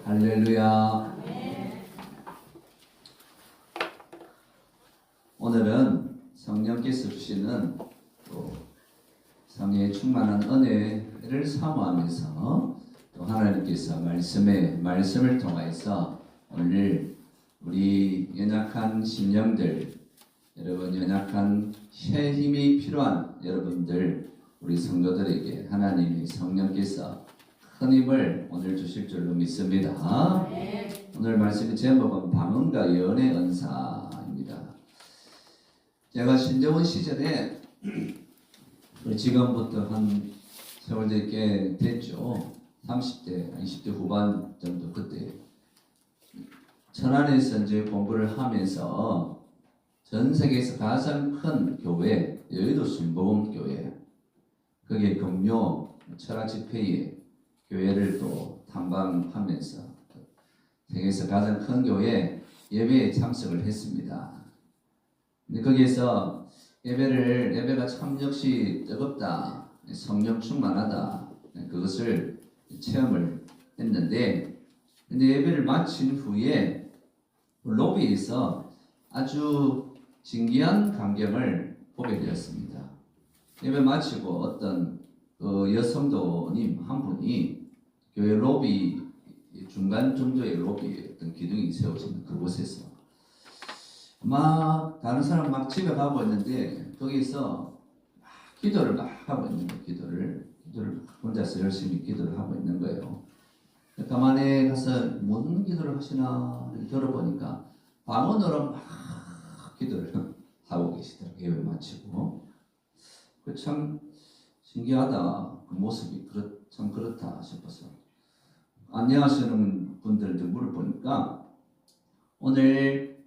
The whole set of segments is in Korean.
할렐루야. 오늘은 성령께서 주시는 성령의 충만한 은혜를 사모하면서 또 하나님께서 말씀을 통하여서 오늘 우리 연약한 심령들, 여러분 연약한 새 힘이 필요한 여러분들, 우리 성도들에게 하나님의 성령께서 큰 힘을 오늘 주실 줄로 믿습니다. 오늘 말씀의 제목은 방언과 예언의 은사입니다. 제가 신정원 시절에 지금부터 한 세월 꽤 됐죠. 30대, 20대 후반 정도 그때 천안에서 이제 공부를 하면서 전 세계에서 가장 큰 교회, 여의도 순복음교회, 거기에 금요 철학 집회에 교회를 또 탐방하면서 세계에서 가장 큰 교회 예배에 참석을 했습니다. 근데 거기에서 예배가 참 역시 뜨겁다, 성령 충만하다, 그것을 체험을 했는데, 근데 예배를 마친 후에 로비에서 아주 신기한 광경을 보게 되었습니다. 예배 마치고 어떤 여성도님 한 분이 교회 로비 중간 정도의 로비에 어떤 기둥이 세워진 그곳에서 막 다른 사람 막 집에 가고 있는데 거기서 막 기도를 막 하고 있는 거예요. 기도를 혼자서 열심히 기도를 하고 있는 거예요. 가만히 가서 무슨 기도를 하시나 들어보니까 방언으로 막 기도를 하고 계시더라고요. 예배 마치고. 참 신기하다. 그 모습이 참 그렇다 싶어서 안녕하시는 분들도 물어보니까 오늘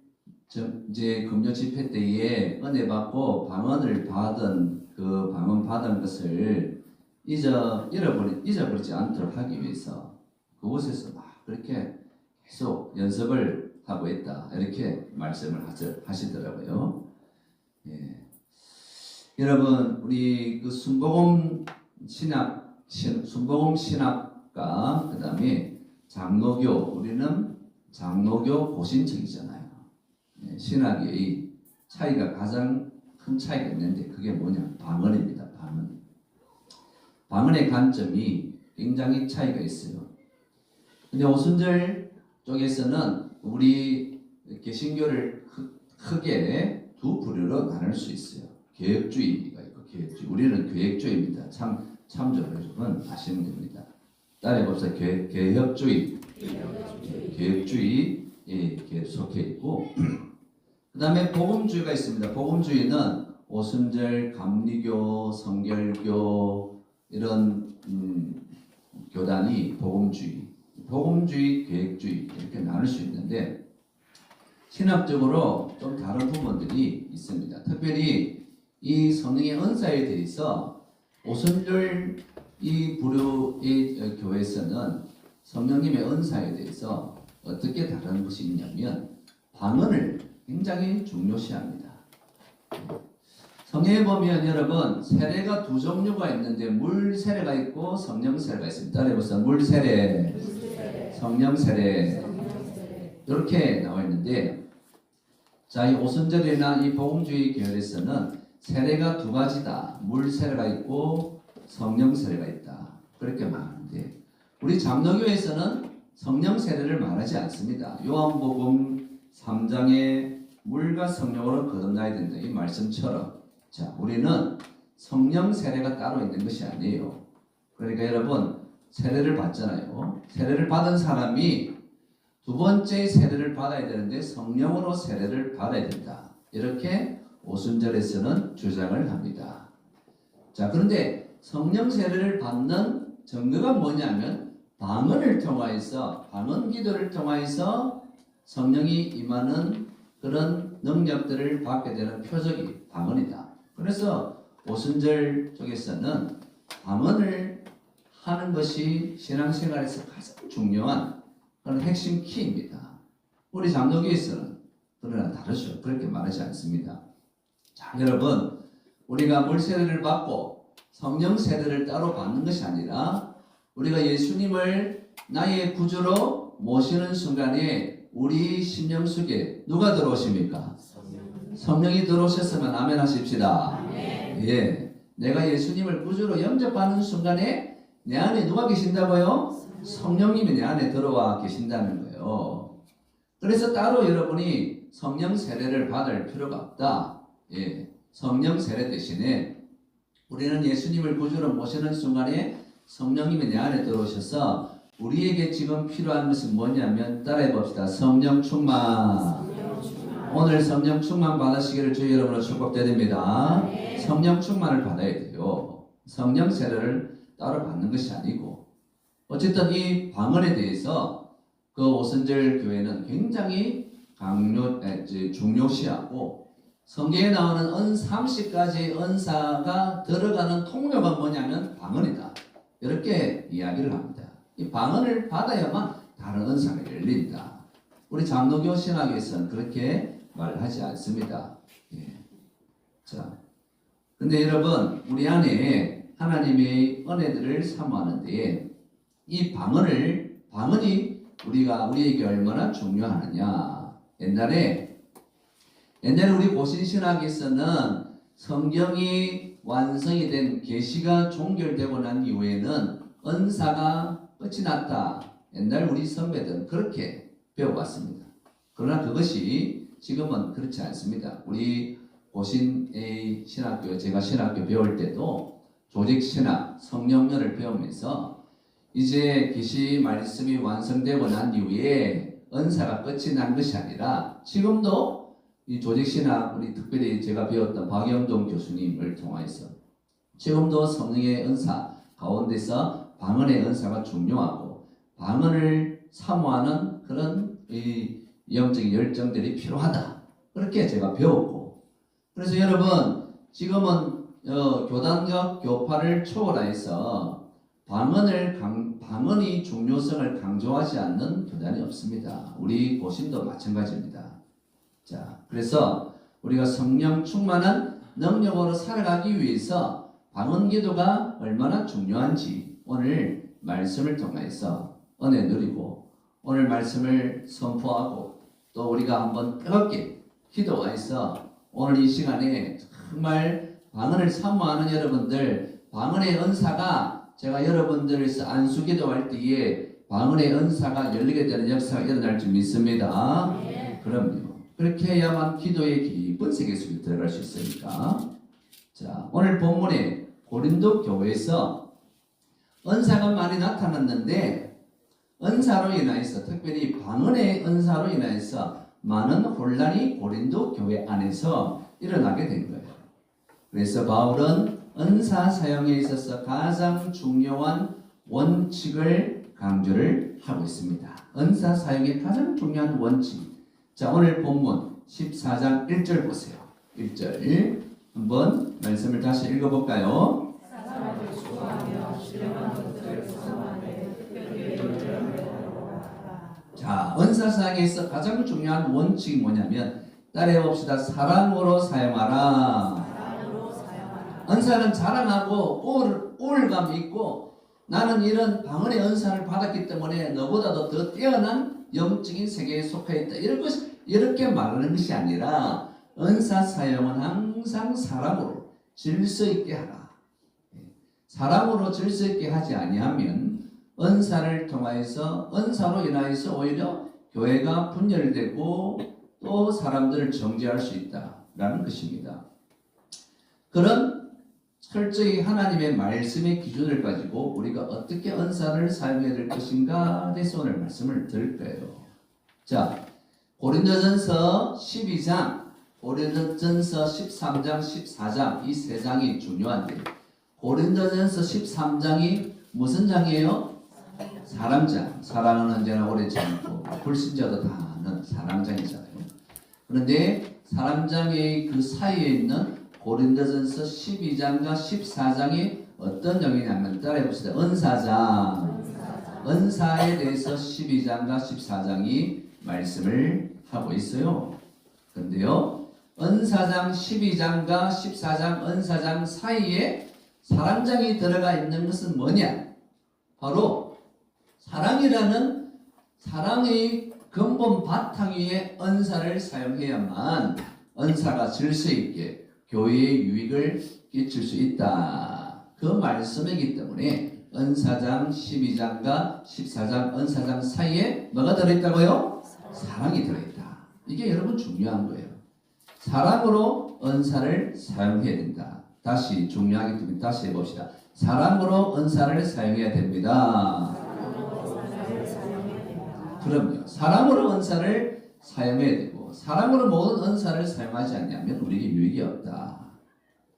이제 금요 집회 때에 은혜 받고 방언을 받은 그 방언 받은 것을 잊어버리지 않도록 하기 위해서 그곳에서 막 그렇게 계속 연습을 하고 있다, 이렇게 말씀을 하시더라고요. 예. 여러분, 우리 그 순복음 신학과 그 다음에 장로교, 우리는 장로교 고신청이잖아요. 예, 신학의 차이가 가장 큰 차이가 있는데 그게 뭐냐? 방언입니다. 방언의 관점이 굉장히 차이가 있어요. 근데 오순절 쪽에서는 우리 개신교를 크게 두 부류로 나눌 수 있어요. 계획주의가 있고 계획주의. 우리는 계획주의입니다. 참조를 여러분 아시면 됩니다. 따라해봅시다. 계획주의에 속해 있고 그 다음에 복음주의가 있습니다. 복음주의는 오순절, 감리교, 성결교 이런 교단이 복음주의, 계획주의 이렇게 나눌 수 있는데 신학적으로 좀 다른 부분들이 있습니다. 특별히 이 성령의 은사에 대해서 오순절 이 부류의 교회에서는 성령님의 은사에 대해서 어떻게 다른 것이 있냐면 방언을 굉장히 중요시합니다. 성경에 보면 여러분 세례가 두 종류가 있는데 물 세례가 있고 성령 세례가 있습니다. 따라해보세요. 물 세례, 성령 세례 이렇게 나와 있는데, 자, 이 오순절이나 이 복음주의 계열에서는 세례가 두 가지다. 물 세례가 있고 성령 세례가 있다. 그렇게 말하는데 우리 장로교에서는 성령 세례를 말하지 않습니다. 요한복음 3장에 물과 성령으로 거듭나야 된다, 이 말씀처럼, 자, 우리는 성령 세례가 따로 있는 것이 아니에요. 그러니까 여러분 세례를 받잖아요. 세례를 받은 사람이 두 번째 세례를 받아야 되는데 성령으로 세례를 받아야 된다, 이렇게 오순절에서는 주장을 합니다. 자, 그런데 성령 세례를 받는 증거가 뭐냐면 방언을 통하여서, 방언 기도를 통하여서 성령이 임하는 그런 능력들을 받게 되는 표적이 방언이다. 그래서 오순절 쪽에서는 방언을 하는 것이 신앙생활에서 가장 중요한 그런 핵심 키입니다. 우리 장로교에서는 그러나 다르죠. 그렇게 말하지 않습니다. 자, 여러분, 우리가 물 세례를 받고 성령 세례를 따로 받는 것이 아니라 우리가 예수님을 나의 구주로 모시는 순간에 우리 심령 속에 누가 들어오십니까? 성령이 들어오셨으면 아멘 하십시다. 예, 내가 예수님을 구주로 영접하는 순간에 내 안에 누가 계신다고요? 성령님이 내 안에 들어와 계신다는 거예요. 그래서 따로 여러분이 성령 세례를 받을 필요가 없다. 예, 성령 세례 대신에 우리는 예수님을 구주로 모시는 순간에 성령님이 내 안에 들어오셔서 우리에게 지금 필요한 것은 뭐냐면 따라해 봅시다. 성령 충만. 오늘 성령 충만 받으시기를 주의 여러분으로 축복드립니다. 성령 충만을 받아야 돼요. 성령 세례를 따로 받는 것이 아니고, 어쨌든 이 방언에 대해서 그 오선절 교회는 굉장히 중요시하고, 성경에 나오는 30가지 은사가 들어가는 통로가 뭐냐면 방언이다, 이렇게 이야기를 합니다. 이 방언을 받아야만 다른 은사가 열린다. 우리 장로교 신학에서는 그렇게 말하지 않습니다. 예. 자, 근데 여러분, 우리 안에 하나님의 은혜들을 사모하는데 이 방언이 우리에게 얼마나 중요하느냐. 옛날에 우리 보신신학에서는 성경이 완성이 된 계시가 종결되고 난 이후에는 은사가 끝이 났다. 옛날 우리 선배들은 그렇게 배워왔습니다. 그러나 그것이 지금은 그렇지 않습니다. 우리 보신의 신학교, 제가 신학교 배울 때도 조직신학, 성령론을 배우면서 이제 계시 말씀이 완성되고 난 이후에 은사가 끝이 난 것이 아니라 지금도 이 조직신학, 우리 특별히 제가 배웠던 박영동 교수님을 통해서 지금도 성령의 은사 가운데서 방언의 은사가 중요하고 방언을 사모하는 그런 이 영적인 열정들이 필요하다. 그렇게 제가 배웠고, 그래서 여러분 지금은 교단적 교파를 초월해서 방언이 중요성을 강조하지 않는 교단이 없습니다. 우리 보신도 마찬가지입니다. 자, 그래서 우리가 성령 충만한 능력으로 살아가기 위해서 방언 기도가 얼마나 중요한지 오늘 말씀을 통해서 은혜 누리고 오늘 말씀을 선포하고 또 우리가 한번 뜨겁게 기도해서 오늘 이 시간에 정말 방언을 사모하는 여러분들, 방언의 은사가 제가 여러분들에서 안수 기도할 때에 방언의 은사가 열리게 되는 역사가 일어날 줄 믿습니다. 그럼요. 그렇게 해야만 기도의 깊은 세계 속에 들어갈 수 있으니까. 자, 오늘 본문에 고린도 교회에서 은사가 많이 나타났는데 은사로 인하여서, 특별히 방언의 은사로 인하여서 많은 혼란이 고린도 교회 안에서 일어나게 된 거예요. 그래서 바울은 은사 사용에 있어서 가장 중요한 원칙을 강조를 하고 있습니다. 은사 사용의 가장 중요한 원칙. 자, 오늘 본문 14장 1절 보세요. 1절 한번 말씀을 다시 읽어볼까요? 자, 은사 사용에서 가장 중요한 원칙이 뭐냐면 따라해 봅시다. 사랑으로 사용하라. 은사는 자랑하고 우월감이 있고 나는 이런 방언의 은사를 받았기 때문에 너보다도 더 뛰어난 영적인 세계에 속해 있다. 이렇게 말하는 것이 아니라 은사 사용은 항상 사랑으로 질서 있게 하라. 사랑으로 질서 있게 하지 아니하면 은사를 통하여서 은사로 인하여서 오히려 교회가 분열되고 또 사람들을 정죄할 수 있다라는 것입니다. 그런 철저히 하나님의 말씀의 기준을 가지고 우리가 어떻게 은사를 사용해야 될 것인가 대해서 오늘 말씀을 드릴 거예요. 자, 고린도전서 12장, 고린도전서 13장, 14장 이 세 장이 중요한데 고린도전서 13장이 무슨 장이에요? 사랑장. 사랑은 언제나 오래지 않고 불신자도 다 아는 사랑장이잖아요. 그런데 사랑장의 그 사이에 있는 고린도전서 12장과 14장이 어떤 장이냐면 따라해봅시다. 은사장. 은사에 대해서 12장과 14장이 말씀을 하고 있어요. 그런데요, 은사장 12장과 14장 은사장 사이에 사랑장이 들어가 있는 것은 뭐냐? 바로 사랑이라는 사랑의 근본 바탕 위에 은사를 사용해야만 은사가 질서 있게 교회의 유익을 끼칠 수 있다. 그 말씀이기 때문에 은사장 12장과 14장 은사장 사이에 뭐가 들어있다고요? 사랑이 들어있다. 이게 여러분 중요한 거예요. 사랑으로 은사를 사용해야 된다. 다시 중요하기 때문에 다시 해봅시다. 사랑으로 은사를 사용해야 됩니다. 그럼요. 사랑으로 은사를 사용해야 되고 사랑으로 모든 은사를 사용하지 않냐면 우리에게 유익이 없다.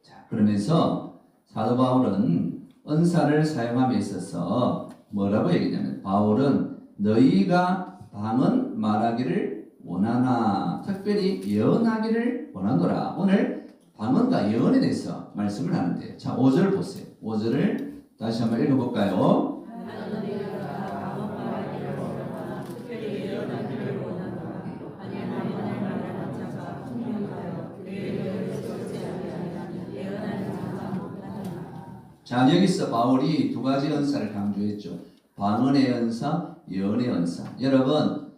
자, 그러면서 사도 바울은 은사를 사용함에 있어서 뭐라고 얘기냐면 바울은 너희가 방언 말하기를 원하나 특별히 예언하기를 원하노라. 오늘 방언과 예언에 대해서 말씀을 하는데 자 5절 보세요. 5절을 다시 한번 읽어볼까요? 자 여기서 바울이 두 가지 은사를 강조했죠. 방언의 은사, 예언의 은사. 여러분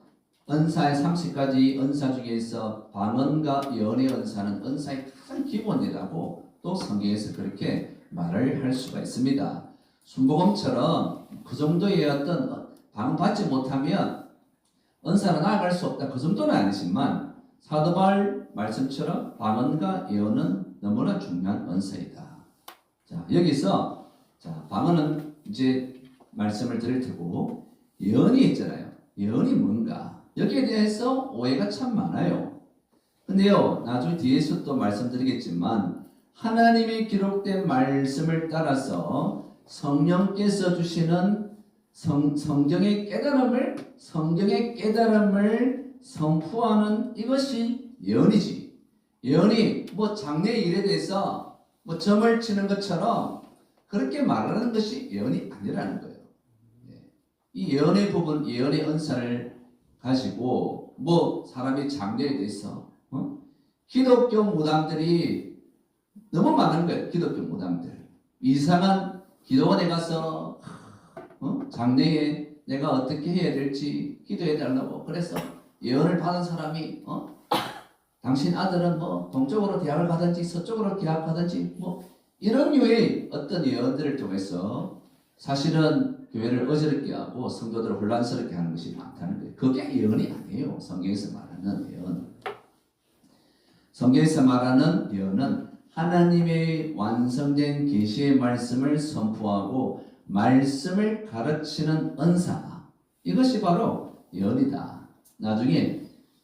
은사의 30가지 은사 중에서 방언과 예언의 은사는 은사의 가장 기본이라고 또 성경에서 그렇게 말을 할 수가 있습니다. 순복음처럼 그 정도의 어떤 방언 받지 못하면 은사로 나아갈 수 없다. 그 정도는 아니지만 사도 바울 말씀처럼 방언과 예언은 너무나 중요한 은사이다. 자 여기서 자 방언은 이제 말씀을 드릴 테고 예언이 있잖아요. 예언이 뭔가 여기에 대해서 오해가 참 많아요. 근데요 나중에 뒤에서 또 말씀드리겠지만 하나님이 기록된 말씀을 따라서 성령께서 주시는 성경의 깨달음을 선포하는 이것이 예언이지. 예언이 뭐 장래의 일에 대해서 뭐 점을 치는 것처럼 그렇게 말하는 것이 예언이 아니라는 거예요. 이 예언의 부분, 예언의 은사를 가지고 뭐 사람이 장래에 대해서 기독교 무당들이 너무 많은 거예요. 기독교 무당들 이상한 기도원에 가서 장래에 내가 어떻게 해야 될지 기도해 달라고 그래서 예언을 받은 사람이 당신 아들은 뭐 동쪽으로 대학을 가든지 서쪽으로 대학 가든지 뭐 이런 류의 어떤 예언들을 통해서 사실은 교회를 어지럽게 하고 성도들을 혼란스럽게 하는 것이 많다는 거예요. 그게 예언이 아니에요. 성경에서 말하는 예언. 성경에서 말하는 예언은 하나님의 완성된 계시의 말씀을 선포하고 말씀을 가르치는 은사. 이것이 바로 예언이다. 나중에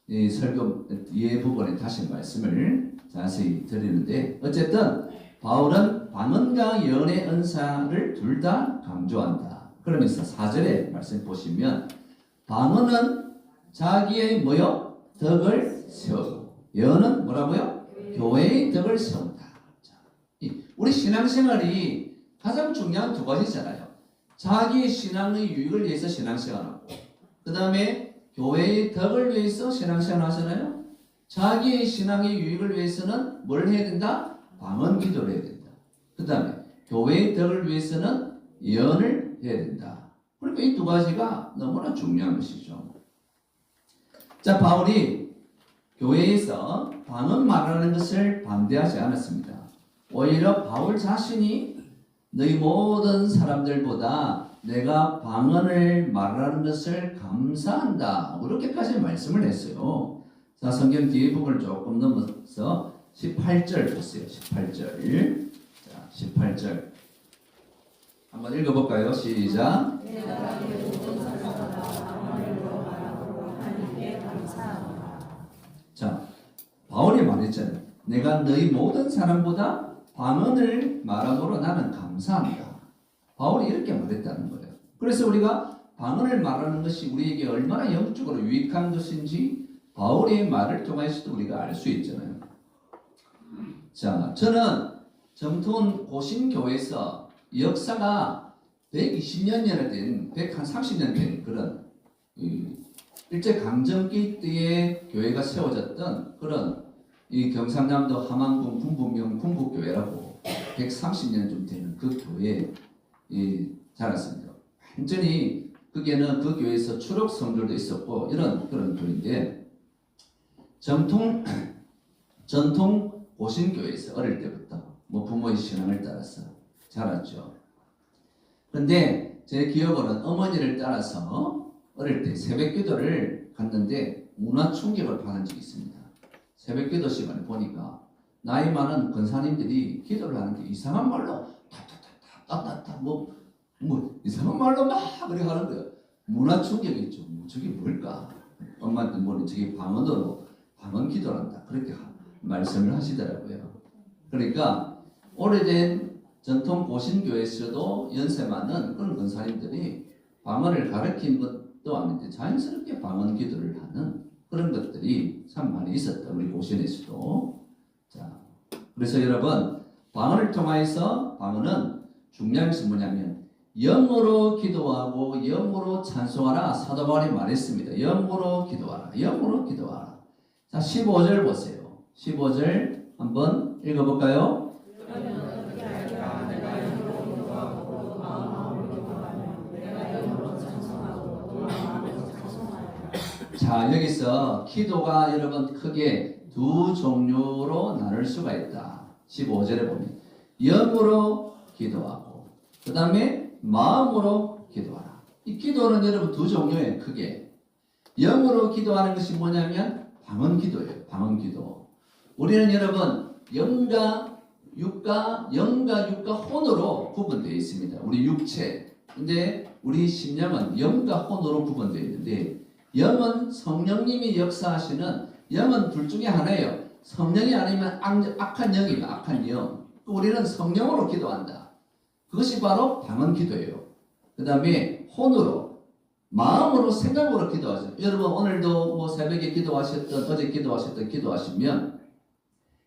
이 설교 뒤에 부분에 다시 말씀을 자세히 드리는데 어쨌든 바울은 방언과 예언의 은사를 둘 다 강조한다. 그러면서 4절에 말씀 보시면 방언은 자기의 뭐요? 덕을 세우고 예언은 뭐라고요? 교회의 덕을 세운다. 자, 우리 신앙생활이 가장 중요한 두 가지잖아요. 자기의 신앙의 유익을 위해서 신앙생활하고 그 다음에 교회의 덕을 위해서 신앙생활 하잖아요. 자기의 신앙의 유익을 위해서는 뭘 해야 된다? 방언 기도를 해야 된다. 그 다음에 교회의 덕을 위해서는 예언을 해야 된다. 그러니까 이 두 가지가 너무나 중요한 것이죠. 자, 바울이 교회에서 방언 말하는 것을 반대하지 않았습니다. 오히려 바울 자신이 너희 모든 사람들보다 내가 방언을 말하는 것을 감사한다. 그렇게까지 말씀을 했어요. 자, 성경 뒤에 부분을 조금 넘어서 18절 보세요. 18절. 자, 18절. 한번 읽어볼까요? 시작. 자, 바울이 말했잖아요. 내가 너희 모든 사람보다 방언을 말함으로 나는 감사합니다. 바울이 이렇게 말했다는 거예요. 그래서 우리가 방언을 말하는 것이 우리에게 얼마나 영적으로 유익한 것인지 바울의 말을 통해서도 우리가 알 수 있잖아요. 자, 저는 정통 고신교회에서 역사가 120년 된, 130년 된 그런 일제강점기 때에 교회가 세워졌던 그런 이 경상남도 함안군 군부명 군부교회라고 130년 좀 되는 그 교회에 자랐습니다. 완전히 그게는 그 교회에서 추록 성들도 있었고 이런 그런 교회인데 전통 고신교회에서 어릴 때부터 뭐 부모의 신앙을 따라서 자랐죠. 그런데 제 기억으로는 어머니를 따라서 어릴 때 새벽기도를 갔는데 문화 충격을 받은 적이 있습니다. 새벽기도 시간에 보니까 나이 많은 권사님들이 기도를 하는데 이상한 말로 타타타타타타 뭐 이상한 말로 막 그래 하는 거예요. 문화 충격이 있죠. 저게 뭘까? 엄마한테 뭐는 저게 방언으로 방언 기도한다. 그렇게 말씀을 하시더라고요. 그러니까 오래된 전통 고신교회에서도 연세 많은 그런 권사님들이 방언을 가르친 것도 아닌데 자연스럽게 방언 기도를 하는 그런 것들이 참 많이 있었다. 우리 고신에서도. 자, 그래서 여러분 방언을 통하여서 방언은 중요한 것이 뭐냐면 영으로 기도하고 영으로 찬송하라. 사도 바울이 말했습니다. 영으로 기도하라. 영으로 기도하라. 자, 15절 보세요. 15절 한번 읽어볼까요? 자, 여기서 기도가 여러분 크게 두 종류로 나눌 수가 있다. 15절에 보면 영으로 기도하고 그 다음에 마음으로 기도하라. 이 기도는 여러분 두 종류예요. 크게 영으로 기도하는 것이 뭐냐면 방언 기도예요. 방언 기도. 우리는 여러분 영과 육과 혼으로 구분되어 있습니다. 우리 육체. 근데 우리 심령은 영과 혼으로 구분되어 있는데 영은 성령님이 역사하시는 영은 둘 중에 하나예요. 성령이 아니면 악한 영이에요. 악한 영. 우리는 성령으로 기도한다. 그것이 바로 방언 기도예요. 그 다음에 혼으로 마음으로 생각으로 기도하죠. 여러분 오늘도 뭐 새벽에 기도하셨던 어제 기도하시면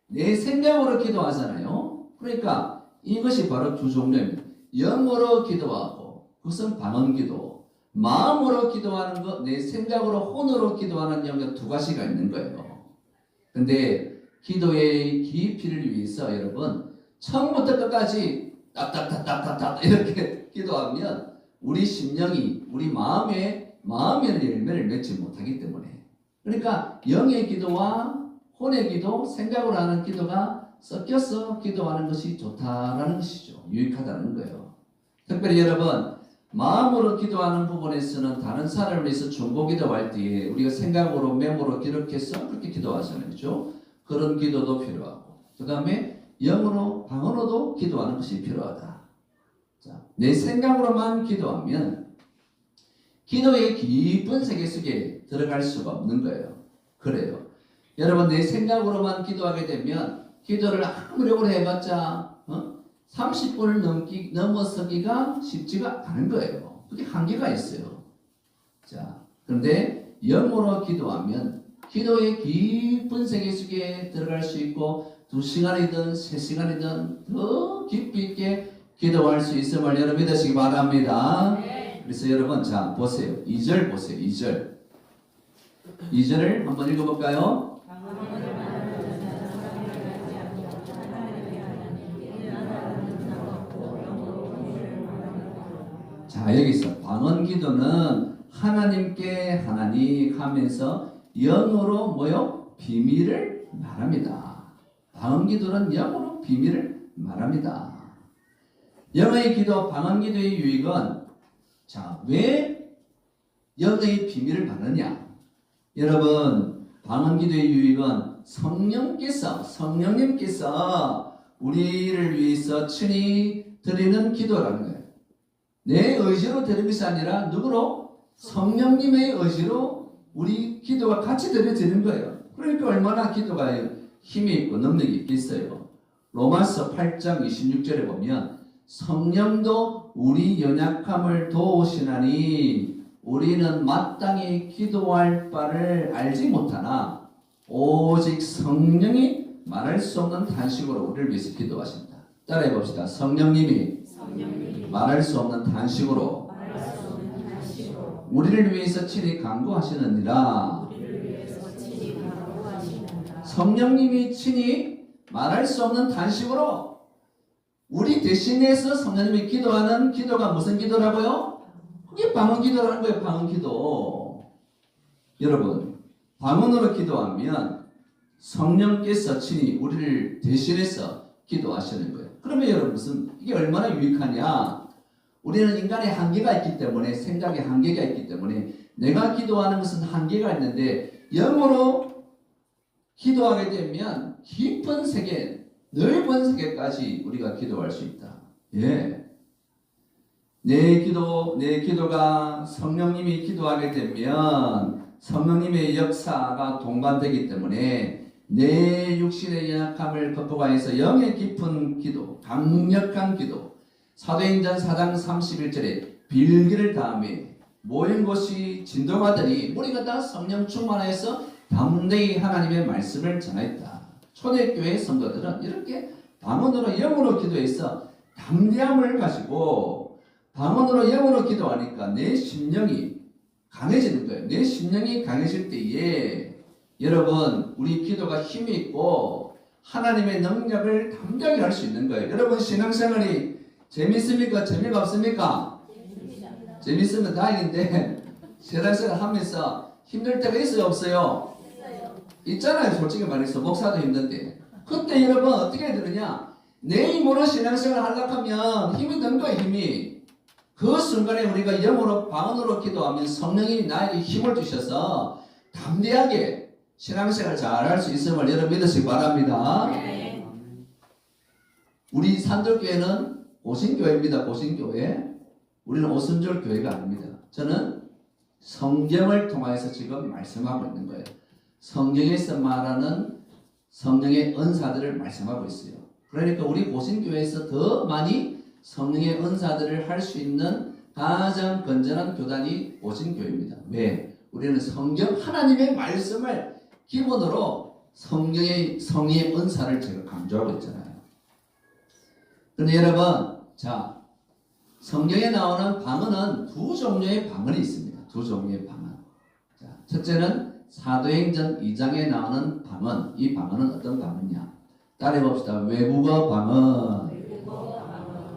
내 생각으로 기도하잖아요. 그러니까 이것이 바로 두 종류입니다. 영으로 기도하고 그것은 방언 기도. 마음으로 기도하는 것, 내 생각으로 혼으로 기도하는 영역 두 가지가 있는 거예요. 근데 기도의 깊이를 위해서 여러분 처음부터 끝까지 딱딱딱딱딱 이렇게 기도하면 우리 심령이 우리 마음의 열매를 맺지 못하기 때문에 그러니까 영의 기도와 혼의 기도, 생각으로 하는 기도가 섞여서 기도하는 것이 좋다라는 것이죠. 유익하다는 거예요. 특별히 여러분 마음으로 기도하는 부분에서는 다른 사람을 위해서 중보기도할 때에 우리가 생각으로 메모로 기록해서 그렇게 기도하잖아요. 그렇죠? 그런 기도도 필요하고 그 다음에 영으로 방언으로도 기도하는 것이 필요하다. 자, 내 생각으로만 기도하면 기도의 깊은 세계 속에 들어갈 수가 없는 거예요. 그래요. 여러분 내 생각으로만 기도하게 되면 기도를 아무리 오래 해봤자 30분을 넘어서기가 쉽지가 않은 거예요. 그게 한계가 있어요. 자, 그런데 영으로 기도하면 기도의 깊은 세계 속에 들어갈 수 있고 2시간이든 3시간이든 더 깊이 있게 기도할 수 있음을 여러분 믿으시기 바랍니다. 네. 그래서 여러분 자 보세요. 2절 보세요. 2절을 한번 읽어볼까요? 자, 여기서 방언 기도는 하나님께 하나님 하면서 영어로 뭐요? 비밀을 말합니다. 방언 기도는 영어로 비밀을 말합니다. 영의 기도, 방언 기도의 유익은 자, 왜 영의 비밀을 말하느냐? 여러분, 방언 기도의 유익은 성령님께서 우리를 위해서 친히 드리는 기도라는 거예요. 내 의지로 드리는 것이 아니라 누구로? 성령님의 의지로 우리 기도가 같이 드려지는 거예요. 그러니까 얼마나 기도가 힘이 있고 능력이 있겠어요. 로마서 8장 26절에 보면 성령도 우리 연약함을 도우시나니 우리는 마땅히 기도할 바를 알지 못하나 오직 성령이 말할 수 없는 탄식으로 우리를 위해서 기도하신다. 따라해 봅시다. 성령님이 말할 수 없는 탄식으로 우리를 위해서 친히 간구하시느니라. 성령님이 친히 말할 수 없는 탄식으로 우리 대신해서 성령님이 기도하는 기도가 무슨 기도라고요? 그게 방언 기도라는 거예요. 방언 기도. 여러분, 방언으로 기도하면 성령께서 친히 우리를 대신해서 기도하시는 거예요. 그러면 여러분 이게 얼마나 유익하냐? 우리는 인간의 한계가 있기 때문에, 생각의 한계가 있기 때문에 내가 기도하는 것은 한계가 있는데 영으로 기도하게 되면 깊은 세계, 넓은 세계까지 우리가 기도할 수 있다. 예. 내 기도가 성령님이 기도하게 되면 성령님의 역사가 동반되기 때문에 내 육신의 연약함을 극복하여서 영의 깊은 기도, 강력한 기도, 사도행전 4장 31절에 빌기를 다음에 모인 곳이 진동하더니 무리가 다 성령 충만하여서 담대히 하나님의 말씀을 전하였다. 초대교회 성도들은 이렇게 방언으로 영으로 기도해서 담대함을 가지고 방언으로 영으로 기도하니까 내 심령이 강해지는 거예요. 내 심령이 강해질 때에 여러분 우리 기도가 힘이 있고 하나님의 능력을 담대하게 할 수 있는 거예요. 여러분 신앙생활이 재밌습니까? 재미가 없습니까? 재밌으면 다행인데 신앙생활 하면서 힘들 때가 있어요? 없어요? 있잖아요. 솔직히 말해서 목사도 힘든데 그때 여러분 어떻게 되느냐? 내 힘으로 신앙생활 하려고 하면 힘이 든 거예요. 힘이. 그 순간에 우리가 영으로 방언으로 기도하면 성령이 나에게 힘을 주셔서 담대하게 신앙생활 잘 할 수 있음을 여러분 믿으시기 바랍니다. 네. 우리 산돌교회는 오신교회입니다. 오신교회. 우리는 오순절 교회가 아닙니다. 저는 성경을 통해서 지금 말씀하고 있는 거예요. 성경에서 말하는 성령의 은사들을 말씀하고 있어요. 그러니까 우리 오신교회에서 더 많이 성령의 은사들을 할 수 있는 가장 건전한 교단이 오신교회입니다. 왜? 우리는 성경 하나님의 말씀을 기본으로 성령의 은사를 제가 강조하고 있잖아요. 그런데 여러분, 자, 성경에 나오는 방언은 두 종류의 방언이 있습니다. 두 종류의 방언. 자, 첫째는 사도행전 2장에 나오는 방언. 이 방언은 어떤 방언이냐? 따라해봅시다. 외국어 방언.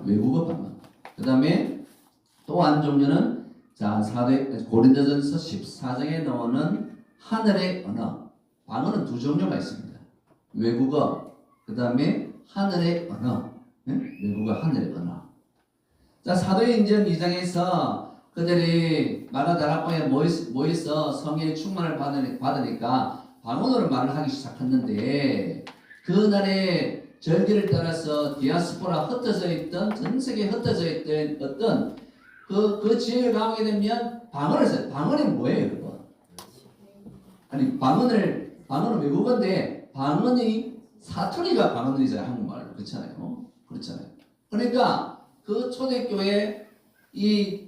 외국어 방언. 그 다음에 또 한 종류는 자, 고린도전서 14장에 나오는 하늘의 언어. 방언은 두 종류가 있습니다. 외국어, 그 다음에 하늘의 언어. 네? 외국어, 하늘의 언어. 자, 사도행전 2장에서 그들이 마가다락방에 모여서 성령의 충만을 받으니까 방언으로 말을 하기 시작했는데 그날의 절기를 따라서 디아스포라 흩어져 있던 전 세계에 흩어져 있던 어떤 그 지역에 가게 되면 방언을 써요. 방언이 뭐예요, 여러분? 아니 방언은 외국어인데 방언이 사투리가 방언이잖아요, 한국말로. 그렇잖아요. 그렇잖아요. 그러니까 그 초대교회 이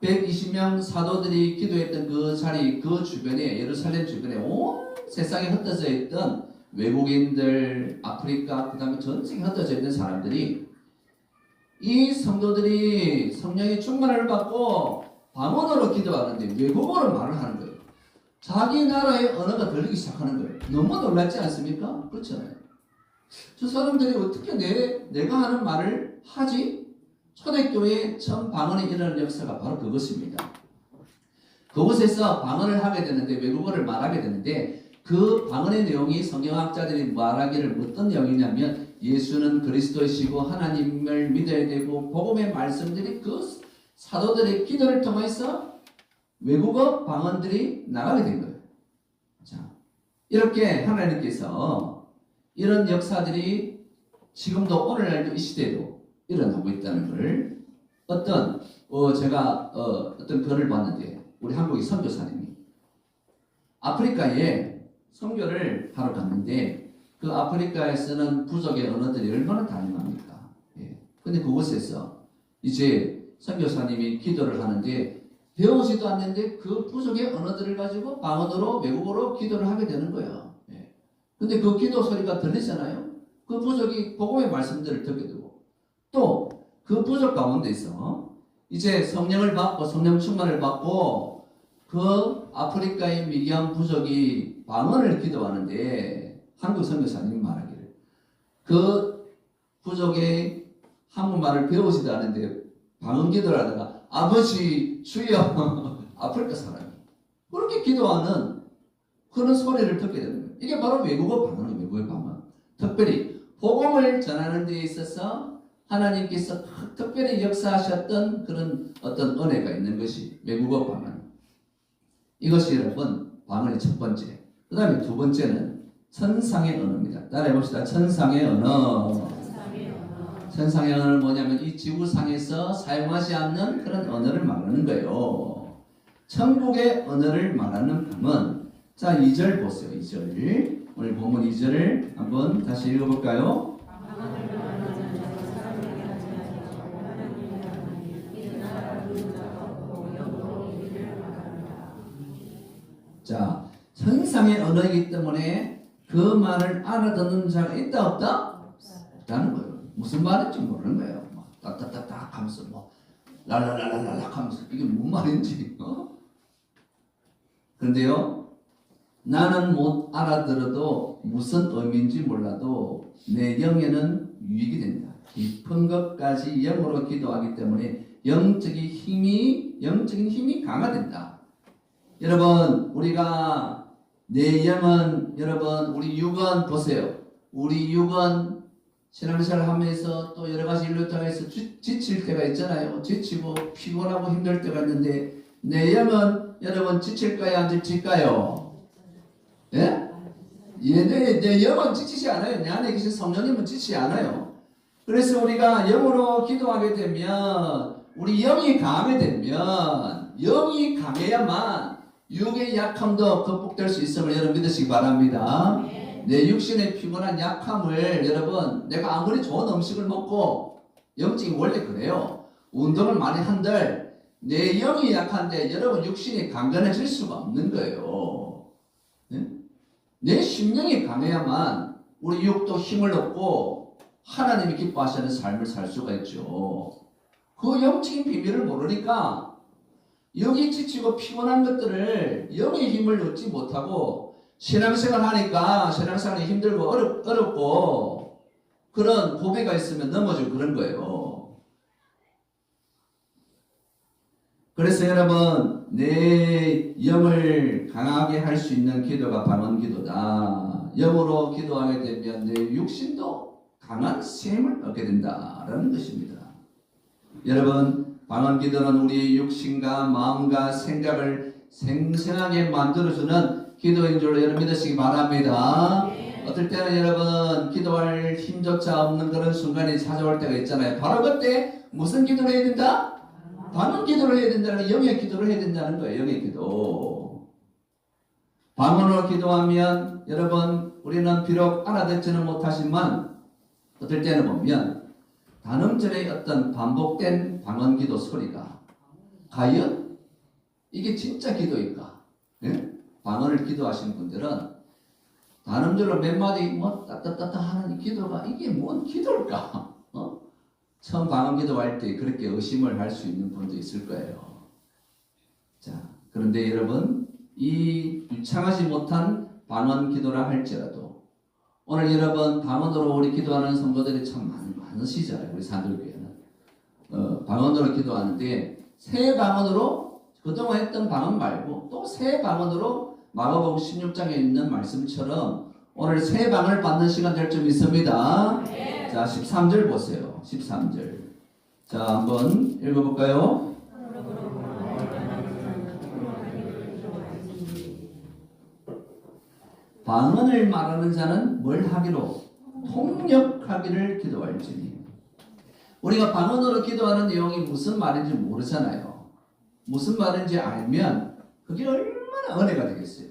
120명 사도들이 기도했던 그 자리, 그 주변에, 예루살렘 주변에 온 세상에 흩어져 있던 외국인들, 아프리카, 그 다음에 전 세계에 흩어져 있는 사람들이 이 성도들이 성령의 충만을 받고 방언으로 기도하는데 외국어로 말을 하는 거예요. 자기 나라의 언어가 들리기 시작하는 거예요. 너무 놀랍지 않습니까? 그렇잖아요. 저 사람들이 어떻게 내가 하는 말을 하지? 초대교회의 처음 방언이 일어나는 역사가 바로 그것입니다. 그곳에서 방언을 하게 되는데 외국어를 말하게 되는데 그 방언의 내용이 성경학자들이 말하기를 어떤 내용이냐면 예수는 그리스도이시고 하나님을 믿어야 되고 복음의 말씀들이 그 사도들의 기도를 통해서 외국어 방언들이 나가게 된 거예요. 자, 이렇게 하나님께서 이런 역사들이 지금도 오늘날도 이 시대에도 일어나고 있다는 걸 제가 어떤 글을 봤는데 우리 한국의 선교사님이 아프리카에 선교를 하러 갔는데 그 아프리카에 쓰는 부족의 언어들이 얼마나 다양합니까? 예. 근데 그곳에서 이제 선교사님이 기도를 하는데 배우지도 않는데 그 부족의 언어들을 가지고 방언으로 외국어로 기도를 하게 되는 거예요. 예. 근데 그 기도 소리가 들리잖아요. 그 부족이 복음의 말씀들을 듣게 되고 또 그 부족 가운데서 이제 성령을 받고 성령 충만을 받고 그 아프리카의 미개한 부족이 방언을 기도하는데 한국 선교사님이 말하기를 그 부족의 한국말을 배우지도 않는데 방언 기도를 하다가 아버지 주여 아플까 사람이 그렇게 기도하는 그런 소리를 듣게 되는 거예요. 이게 바로 외국어 방언이에요. 외국어 방언. 특별히 복음을 전하는 데 있어서 하나님께서 특별히 역사하셨던 그런 어떤 은혜가 있는 것이 외국어 방언. 이것이 여러분 방언의 첫 번째. 그 다음에 두 번째는 천상의 언어입니다. 따라해 봅시다. 천상의 언어. 천상의 언어는 뭐냐면 이 지구상에서 사용하지 않는 그런 언어를 말하는 거예요. 천국의 언어를 말하는 방언. 자, 2절 보세요. 2절. 오늘 본문 2절을 한번 다시 읽어볼까요? 자, 천상의 언어이기 때문에 그 말을 알아듣는 자가 있다 없다? 없다는 거예요. 무슨 말인지 모르는 거예요. 막 딱딱딱딱 하면서 뭐 랄랄랄랄랄 하면서 이게 뭔 말인지. 그런데요, 나는 못 알아들어도 무슨 의미인지 몰라도 내 영에는 유익이 된다. 깊은 것까지 영으로 기도하기 때문에 영적인 힘이 강화된다. 여러분, 우리가 내 영은 여러분 우리 육은 보세요. 우리 육은 신앙생활 하면서 또 여러 가지 일로 통해서 지칠 때가 있잖아요. 지치고 피곤하고 힘들 때가 있는데 내 영은 여러분 지칠까요? 안 지칠까요? 예? 내 영은 지치지 않아요. 내 안에 계신 성령님은 지치지 않아요. 그래서 우리가 영으로 기도하게 되면 우리 영이 강하게 되면 영이 강해야만 육의 약함도 극복될 수 있음을 여러분 믿으시기 바랍니다. 내 육신의 피곤한 약함을 여러분 내가 아무리 좋은 음식을 먹고 영적인 원래 그래요. 운동을 많이 한들 내 영이 약한데 여러분 육신이 강건해질 수가 없는 거예요. 네? 내 심령이 강해야만 우리 육도 힘을 얻고 하나님이 기뻐하시는 삶을 살 수가 있죠. 그 영적인 비밀을 모르니까 영이 지치고 피곤한 것들을 영의 힘을 얻지 못하고 신앙생활 하니까 신앙생활이 힘들고 어렵고 그런 고비가 있으면 넘어지고 그런 거예요. 그래서 여러분 내 영을 강하게 할 수 있는 기도가 방언기도다. 영으로 기도하게 되면 내 육신도 강한 셈을 얻게 된다라는 것입니다. 여러분 방언기도는 우리의 육신과 마음과 생각을 생생하게 만들어주는 기도인 줄로 여러분 믿으시기 바랍니다. 어떨 때는 여러분 기도할 힘조차 없는 그런 순간이 찾아올 때가 있잖아요. 바로 그때 무슨 기도를 해야 된다? 방언 기도를 해야 된다는 영의 기도를 해야 된다는 거예요. 영의 기도. 방언으로 기도하면 여러분 우리는 비록 알아듣지는 못하지만 어떨 때는 보면 단음절의 어떤 반복된 방언 기도 소리가 과연 이게 진짜 기도일까? 예? 방언을 기도하시는 분들은 단음절로 몇 마디 뭐 따따따따 하는 기도가 이게 뭔 기도일까? 처음 방언 기도할 때 그렇게 의심을 할 수 있는 분도 있을 거예요. 자, 그런데 여러분 이 유창하지 못한 방언 기도라 할지라도 오늘 여러분 방언으로 우리 기도하는 성도들이 참 많으시잖아요. 우리 산들교회는 방언으로 기도하는데 새 방언으로 그동안 했던 방언 말고 또 새 방언으로 마가복음 16장에 있는 말씀처럼 오늘 새 방언을 받는 시간 될 좀 있습니다. 네. 자 13절 보세요. 13절. 자 한번 읽어볼까요? 방언을 말하는 자는 뭘 하기로? 통역하기를 기도할지니. 우리가 방언으로 기도하는 내용이 무슨 말인지 모르잖아요. 무슨 말인지 알면 그게 얼마나 은혜가 되겠어요.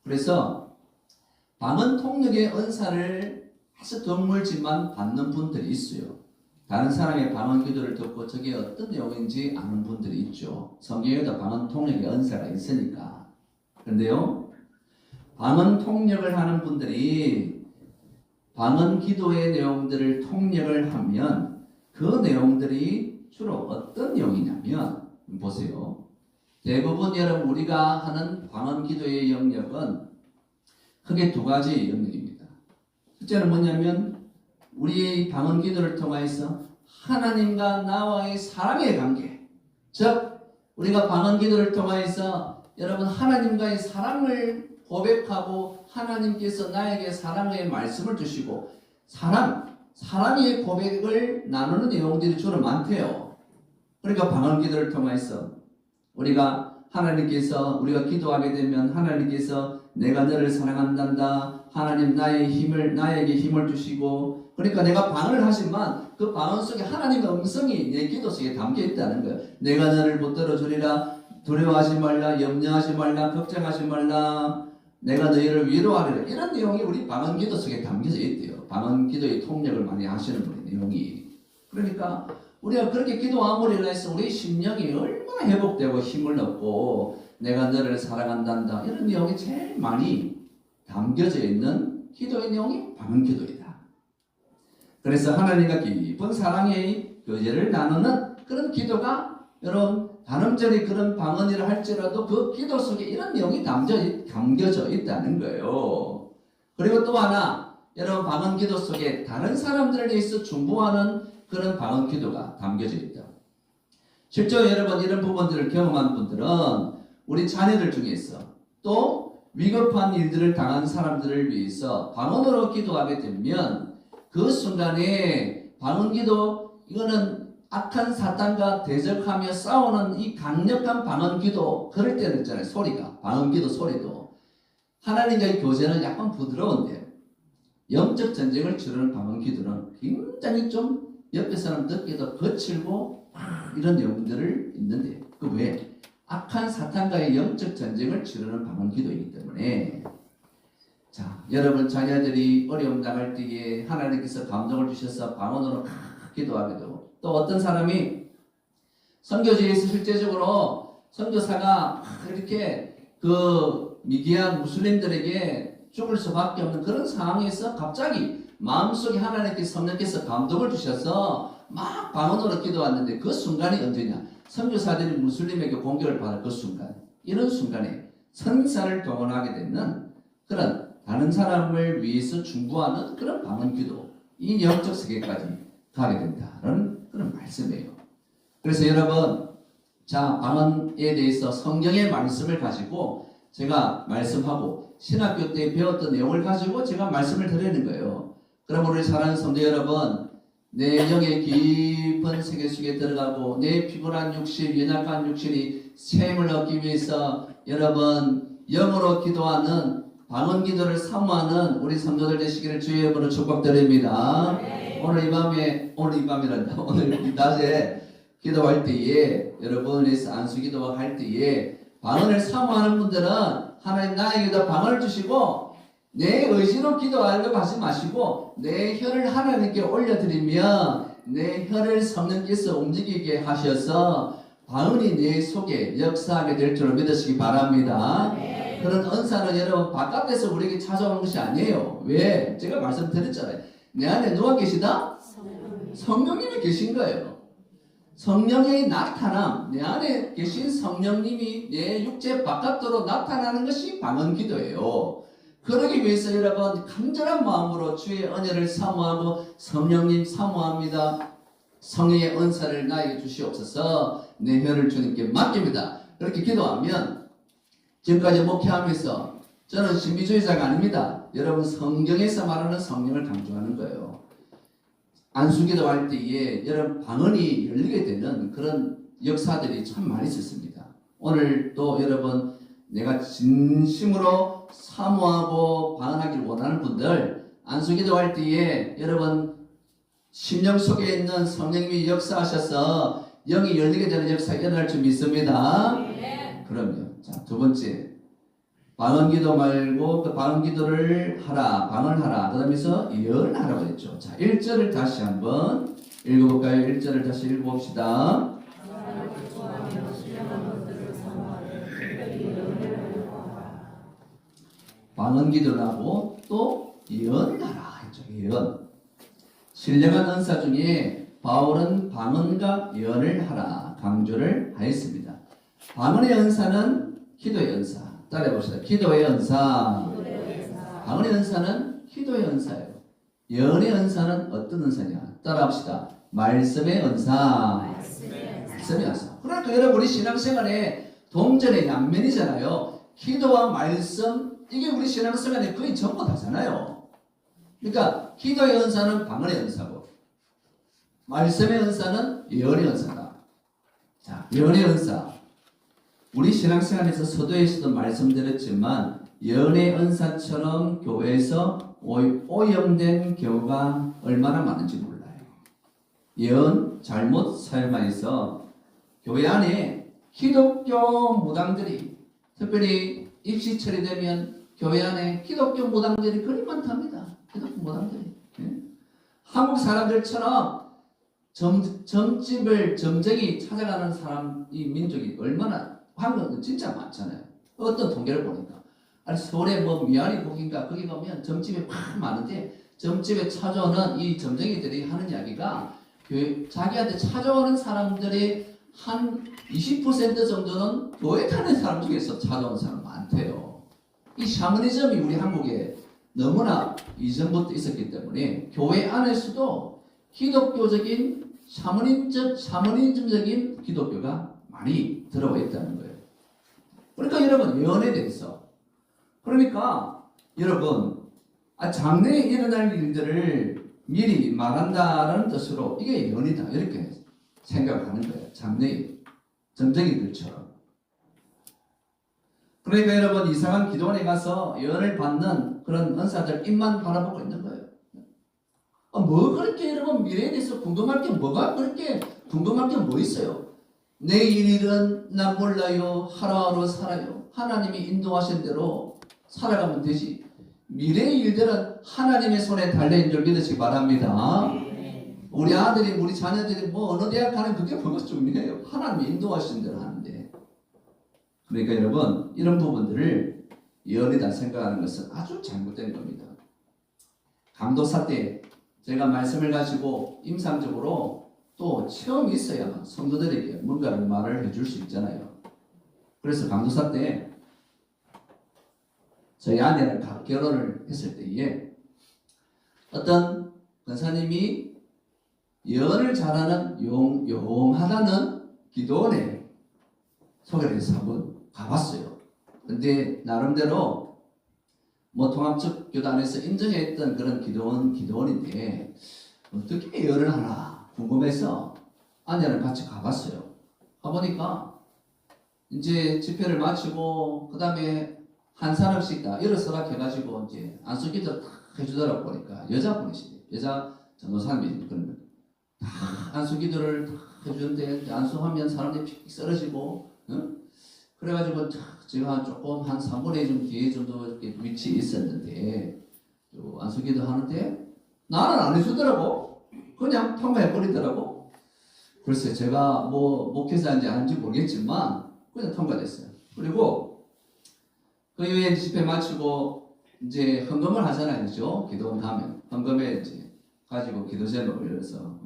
그래서 방언 통역의 은사를 아주 드물지만 받는 분들이 있어요. 다른 사람의 방언 기도를 듣고 저게 어떤 내용인지 아는 분들이 있죠. 성경에도 방언 통역의 은사가 있으니까. 그런데요, 방언 통역을 하는 분들이 방언 기도의 내용들을 통역을 하면 그 내용들이 주로 어떤 내용이냐면 보세요. 대부분 여러분 우리가 하는 방언 기도의 영역은 크게 두 가지 영역입니다. 첫째는 뭐냐면 우리의 방언 기도를 통해서 하나님과 나와의 사랑의 관계, 즉 우리가 방언 기도를 통하여서 여러분 하나님과의 사랑을 고백하고 하나님께서 나에게 사랑의 말씀을 주시고 사랑의 고백을 나누는 내용들이 주로 많대요. 그러니까 방언 기도를 통해서 우리가 우리가 기도하게 되면 하나님께서 내가 너를 사랑한단다. 하나님 나에게 힘을 주시고 그러니까 내가 방언을 하지만 그 방언 속에 하나님의 음성이 내 기도 속에 담겨 있다는 거예요. 내가 너를 붙들어 주리라. 두려워하지 말라. 염려하지 말라. 걱정하지 말라. 내가 너희를 위로하리라. 이런 내용이 우리 방언 기도 속에 담겨져 있대요. 방언 기도의 통역을 많이 하시는 분의 내용이. 그러니까 우리가 그렇게 기도함으로 인해서 우리 심령이 얼마나 회복되고 힘을 얻고 내가 너를 사랑한단다. 이런 내용이 제일 많이 담겨져 있는 기도의 내용이 방언 기도이다. 그래서 하나님과 깊은 사랑의 교제를 나누는 그런 기도가 여러분 단음절이 그런 방언이라 할지라도 그 기도 속에 이런 내용이 담겨져 있다는 거예요. 그리고 또 하나 여러분 방언 기도 속에 다른 사람들에 대해서 중보하는 그런 방언 기도가 담겨져 있다. 실제로 여러분 이런 부분들을 경험한 분들은 우리 자녀들 중에서 또 위급한 일들을 당한 사람들을 위해서 방언으로 기도하게 되면 그 순간에 방언 기도 이거는 악한 사탄과 대적하며 싸우는 이 강력한 방언 기도 그럴 때는 있잖아요. 소리가 방언 기도 소리도 하나님과의 교제는 약간 부드러운데 영적 전쟁을 치르는 방언 기도는 굉장히 좀 옆에 사람 듣기도 거칠고 이런 내용들을 있는데 그 왜? 악한 사탄과의 영적 전쟁을 치르는 방언 기도이기 때문에 자 여러분 자녀들이 어려움 당할 때에 하나님께서 감동을 주셔서 방언으로 기도하게 되고 또 어떤 사람이 선교지에서 실제적으로 선교사가 이렇게 그 미개한 무슬림들에게 죽을 수밖에 없는 그런 상황에서 갑자기 마음속에 성령께서 감동을 주셔서 막 방언으로 기도했는데 그 순간이 언제냐? 선교사들이 무슬림에게 공격을 받을 그 순간 이런 순간에 선사를 동원하게 되는 그런 다른 사람을 위해서 중보하는 그런 방언 기도 이 영적 세계까지 가게 된다는 그런 말씀이에요. 그래서 여러분 자 방언에 대해서 성경의 말씀을 가지고 제가 말씀하고 신학교 때 배웠던 내용을 가지고 제가 말씀을 드리는 거예요. 그럼 우리 사랑하는 성도 여러분 내 영의 깊은 세계 속에 들어가고 내 피곤한 육신 연약한 육신이 샘을 얻기 위해서 여러분 영으로 기도하는 방언 기도를 사모하는 우리 성도들 되시기를 주의 이름으로 축복드립니다. 네. 오늘 이 낮에 기도할 때에 여러분에서 안수 기도할 때에 방언을 사모하는 분들은 하나님 나에게도 방언을 주시고 내 의지로 기도하려고 하지 마시고 내 혀를 하나님께 올려드리며 내 혀를 성령께서 움직이게 하셔서 방언이 내 속에 역사하게 될 줄을 믿으시기 바랍니다. 네. 그런 은사는 여러분 바깥에서 우리에게 찾아오는 것이 아니에요. 왜? 제가 말씀드렸잖아요. 내 안에 누가 계시다? 성령님이 계신 거예요. 성령의 나타남, 내 안에 계신 성령님이 내 육체 바깥으로 나타나는 것이 방언 기도예요. 그러기 위해서 여러분 간절한 마음으로 주의 은혜를 사모하고 성령님 사모합니다. 성령의 은사를 나에게 주시옵소서. 내 혀를 주님께 맡깁니다. 그렇게 기도하면 지금까지 목회하면서 저는 신비주의자가 아닙니다. 여러분 성경에서 말하는 성령을 강조하는 거예요. 안수기도 할 때에 여러분 방언이 열리게 되는 그런 역사들이 참 많이 있었습니다. 오늘 또 여러분 내가 진심으로 사모하고 방언하기를 원하는 분들 안수기도 할 때에 여러분 심령 속에 있는 성령님이 역사하셔서 영이 열리게 되는 역사가 일어날 줄 믿습니다. 네. 그럼요. 자, 두 번째 방언기도 말고 그 방언기도를 하라, 방언하라. 그 다음에서 예언하라고 했죠. 자, 1절을 다시 한번 읽어볼까요? 1절을 다시 읽어봅시다. 방언기도를 하고 또 예언을 하라 했죠. 예언. 신령한 은사 중에 바울은 방언과 예언을 하라 강조를 하였습니다. 방언의 은사는 기도의 은사. 따라해봅시다. 기도의 은사. 방언의 은사는 기도의 은사예요. 예언의 은사는 어떤 은사냐? 따라합시다. 말씀의 은사. 말씀의 은사. 그러니까 여러분 우리 신앙생활에 동전의 양면이잖아요. 기도와 말씀 이게 우리 신앙생활에 거의 전부 다잖아요. 그러니까 기도의 은사는 방언의 은사고 말씀의 은사는 예언의 은사다. 자, 예언의 은사. 우리 신앙생활에서 서두에서도 말씀드렸지만 예언의 은사처럼 교회에서 오염된 경우가 얼마나 많은지 몰라요. 예언 잘못 사용하여서 교회 안에 기독교 무당들이 특별히 입시철이 되면 교회 안에 기독교 무당들이 그리 많답니다. 기독교 무당들이. 한국 사람들처럼 점집을 점쟁이 찾아가는 사람, 이 민족이 얼마나 한국은 진짜 많잖아요. 어떤 통계를 보니까 서울에 뭐 미아리 국인가 거기 가면 점집이 막 많은데 점집에 찾아오는 이 점쟁이들이 하는 이야기가 자기한테 찾아오는 사람들이 한 20% 정도는 교회 다니는 사람 중에서 찾아오는 사람 많대요. 이 샤머니즘이 우리 한국에 너무나 이전부터 있었기 때문에 교회 안에서도 기독교적인 샤머니즘적인 기독교가 많이 들어와 있다는 거예요. 그러니까 여러분 예언에 대해서 그러니까 여러분 장래에 일어날 일들을 미리 말한다라는 뜻으로 이게 예언이다 이렇게 생각하는 거예요. 장래에 점쟁이들처럼. 그러니까 여러분 이상한 기도원에 가서 예언을 받는 그런 은사들 입만 바라보고 있는 거예요. 뭐 그렇게 여러분 미래에 대해서 궁금할 게 뭐가 그렇게 궁금할 게 뭐 있어요? 내일 일은 난 몰라요. 하루하루 살아요. 하나님이 인도하신 대로 살아가면 되지. 미래의 일들은 하나님의 손에 달려있는 줄 믿으시기 바랍니다. 우리 아들이 우리 자녀들이 뭐 어느 대학 가는 그게 뭐가 중요해요. 하나님이 인도하신 대로 하는데. 그러니까 여러분 이런 부분들을 예언이다 생각하는 것은 아주 잘못된 겁니다. 감독사 때 제가 말씀을 가지고 임상적으로 또 체험이 있어야 성도들에게 뭔가를 말을 해줄 수 있잖아요. 그래서 감독사 때 저희 아내랑 결혼을 했을 때에 어떤 권사님이 예언을 잘하는 용하다는 기도원에 소개를 해서 한번 가봤어요. 근데 나름대로 뭐 통합적 교단에서 인정했던 그런 기도원인데 어떻게 예언을 하나 궁금해서 아내랑 같이 가봤어요. 가보니까 이제 집회를 마치고 그 다음에 한 사람씩 다 일어서라 해가지고 이제 안수기도 다 해주더라고. 보니까 여자분이시대요. 여자 전도사님이 그런 다 안수기도를 다 해주는데 안수하면 사람들이 픽 쓰러지고 그래가지고 제가 조금 한 3분의 2 뒤에 정도 이렇게 위치에 있었는데 안수기도 하는데 나는 안 해주더라고. 그냥 통과해버리더라고. 글쎄 제가 뭐 목회자인지 아닌지 모르겠지만 그냥 통과됐어요. 그리고 그 이후에 집회 마치고 이제 헌금을 하잖아요. 그죠? 기도원 하면 헌금에 이제 가지고 기도 제목을 올려서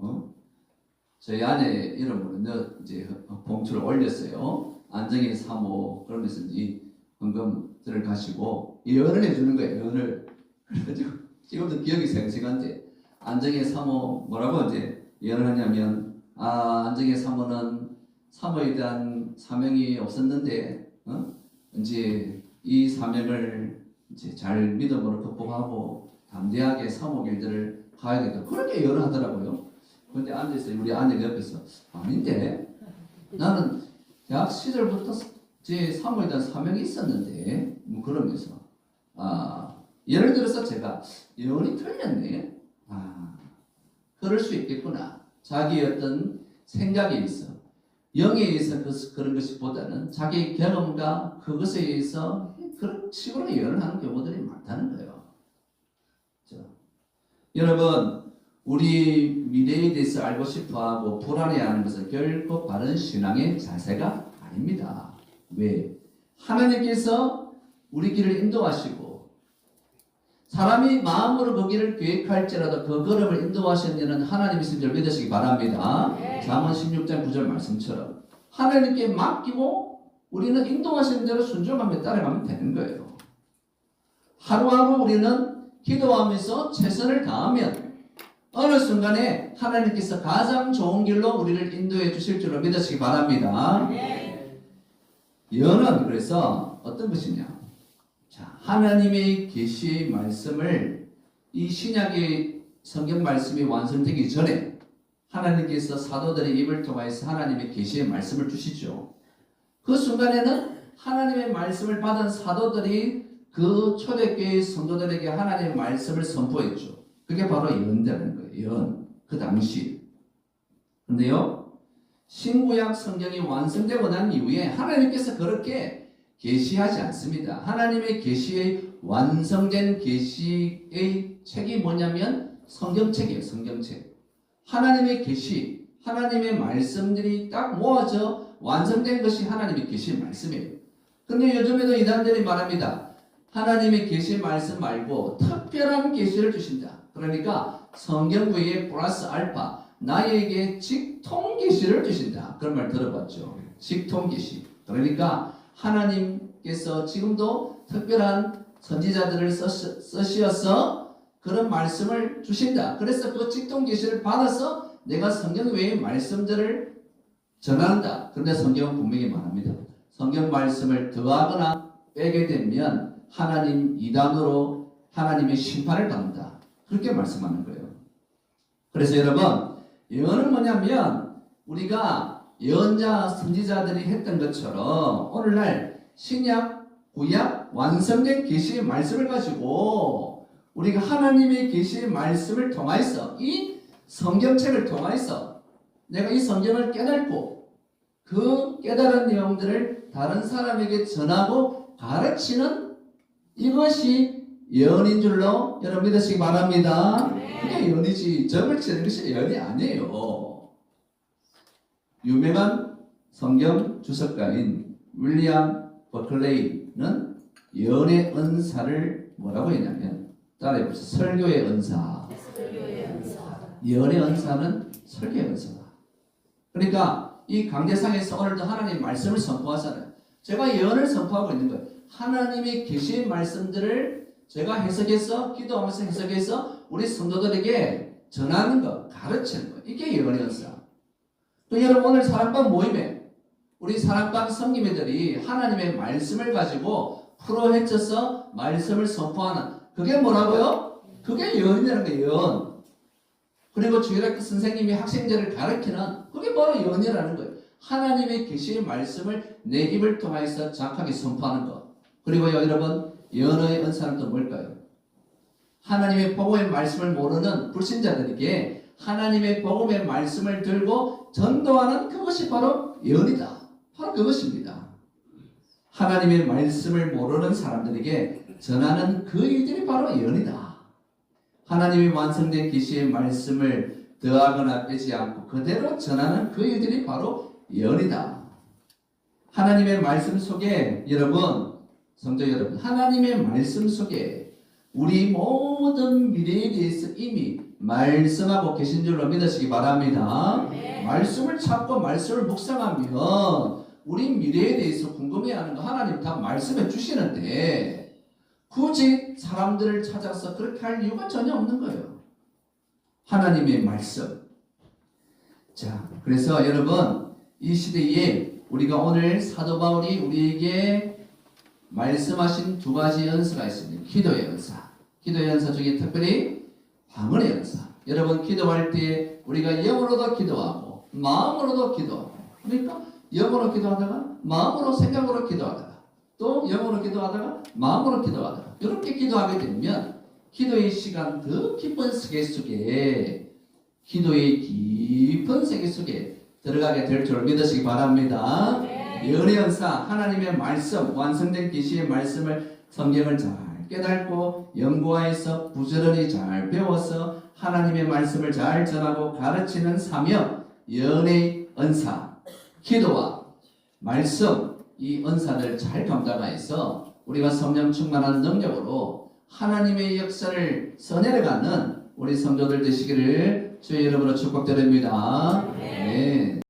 저희 아내 이름으로 이제 봉투를 올렸어요. 안정의 사모 그러면서 이 헌금들을 가지고 예언을 해주는 거예요. 예언을. 그래가지고 지금도 기억이 생생한데 안정의 사모 뭐라고 이제 예언을 하냐면 안정의 사모는 사모에 대한 사명이 없었는데 이제 이 사명을 이제 잘 믿음으로 극복하고 담대하게 사모 길들을 가야겠다. 그렇게 예언을 하더라고요. 그런데 앉아서 우리 아내 옆에서 아닌데 나는 대학 시절부터 제 사모에 대한 사명이 있었는데 뭐 그러면서 예를 들어서 제가 예언이 틀렸네. 그럴 수 있겠구나. 자기의 어떤 생각에 있어 영에 의해서 그런 것보다는 자기 경험과 그것에 의해서 그런 식으로 예언을 하는 경우들이 많다는 거예요. 그렇죠? 여러분 우리 미래에 대해서 알고 싶어하고 불안해하는 것은 결코 바른 신앙의 자세가 아닙니다. 왜? 하나님께서 우리 길을 인도하시고 사람이 마음으로 그 길을 계획할지라도 그 걸음을 인도하시는 이는 하나님이신 줄 믿으시기 바랍니다. 잠언 16장 9절 말씀처럼 하나님께 맡기고 우리는 인도하시는 대로 순종하며 따라가면 되는 거예요. 하루하루 우리는 기도하면서 최선을 다하면 어느 순간에 하나님께서 가장 좋은 길로 우리를 인도해 주실 줄로 믿으시기 바랍니다. 예언은 그래서 어떤 것이냐? 자, 하나님의 계시 말씀을 이 신약의 성경 말씀이 완성되기 전에 하나님께서 사도들의 입을 통하여서 하나님의 계시의 말씀을 주시죠. 그 순간에는 하나님의 말씀을 받은 사도들이 그 초대교회 성도들에게 하나님의 말씀을 선포했죠. 그게 바로 예언이라는 거예요. 예언. 그 당시. 근데요, 신구약 성경이 완성되고 난 이후에 하나님께서 그렇게 계시하지 않습니다. 하나님의 계시의 완성된 계시의 책이 뭐냐면 성경책이에요. 성경책. 하나님의 계시, 하나님의 말씀들이 딱 모아져 완성된 것이 하나님의 계시의 말씀이에요. 근데 요즘에도 이단들이 말합니다. 하나님의 계시의 말씀 말고 특별한 계시를 주신다. 그러니까 성경 외에 플러스 알파, 나에게 직통 계시를 주신다. 그런 말 들어봤죠. 직통 계시. 그러니까 하나님께서 지금도 특별한 선지자들을 쓰셔서 그런 말씀을 주신다. 그래서 그 직통 계시를 받아서 내가 성경 외의 말씀들을 전한다. 그런데 성경은 분명히 말합니다. 성경 말씀을 더하거나 빼게 되면 하나님 이단으로 하나님의 심판을 받는다. 그렇게 말씀하는 거예요. 그래서 여러분, 예언은 뭐냐면 우리가 예언자, 선지자들이 했던 것처럼 오늘날 신약, 구약 완성된 계시의 말씀을 가지고 우리가 하나님의 계시의 말씀을 통하여서 이 성경책을 통하여서 내가 이 성경을 깨닫고 그 깨달은 내용들을 다른 사람에게 전하고 가르치는 이것이 예언인 줄로 여러분 믿으시기 바랍니다. 그게 예언이지 점을 치는 것이 예언이 아니에요. 유명한 성경 주석가인 윌리엄 버클레이는 예언의 은사를 뭐라고 했냐면 따라해보세요. 설교의 은사. 예언의 은사는 설교의 은사다. 그러니까 이 강제상에서 오늘도 하나님의 말씀을 선포하잖아요. 제가 예언을 선포하고 있는 거예요. 하나님의 계시의 말씀들을 제가 해석해서 기도하면서 해석해서 우리 성도들에게 전하는 것, 가르치는 것. 이게 예언의 은사. 또 여러분 오늘 사랑방 모임에 우리 사랑방 성기매들이 하나님의 말씀을 가지고 풀어헤쳐서 말씀을 선포하는 그게 뭐라고요? 그게 예언이라는 거예요. 예언. 그리고 주일학교 선생님이 학생들을 가르치는 그게 바로 예언이라는 거예요. 하나님의 계시의 말씀을 내 입을 통해서 정확하게 선포하는 것. 그리고 여러분 예언의 은사는 또 뭘까요? 하나님의 복음의 말씀을 모르는 불신자들에게 하나님의 복음의 말씀을 들고 전도하는 그것이 바로 예언이다. 바로 그것입니다. 하나님의 말씀을 모르는 사람들에게 전하는 그 일들이 바로 예언이다. 하나님이 완성된 계시의 말씀을 더하거나 빼지 않고 그대로 전하는 그 일들이 바로 예언이다. 하나님의 말씀 속에 여러분, 성도 여러분, 하나님의 말씀 속에 우리 모든 미래에 대해서 이미 말씀하고 계신 줄로 믿으시기 바랍니다. 말씀을 찾고 말씀을 묵상하면 우리 미래에 대해서 궁금해하는 거 하나님 다 말씀해 주시는데 굳이 사람들을 찾아서 그렇게 할 이유가 전혀 없는 거예요. 하나님의 말씀. 자, 그래서 여러분 이 시대에 우리가 오늘 사도 바울이 우리에게 말씀하신 두 가지 연수가 있습니다. 기도의 연사. 기도의 연사 중에 특별히 방언의 연사. 여러분 기도할 때 우리가 영으로도 기도하고 마음으로도 기도하고 그러니까 영으로 기도하다가 마음으로 생각으로 기도하다가 또 영으로 기도하다가 마음으로 기도하다가 이렇게 기도하게 되면 기도의 시간 더 깊은 세계 속에 기도의 깊은 세계 속에 들어가게 될 줄 믿으시기 바랍니다. 예언의 연사 하나님의 말씀 완성된 계시의 말씀을 성경을 잘 깨닫고 연구하여서 부지런히 잘 배워서 하나님의 말씀을 잘 전하고 가르치는 사명 예언의 은사 기도와 말씀 이 은사를 잘 감당하여서 우리가 성령 충만한 능력으로 하나님의 역사를 써내려가는 우리 성도들 되시기를 주의 이름으로 축복드립니다. 네.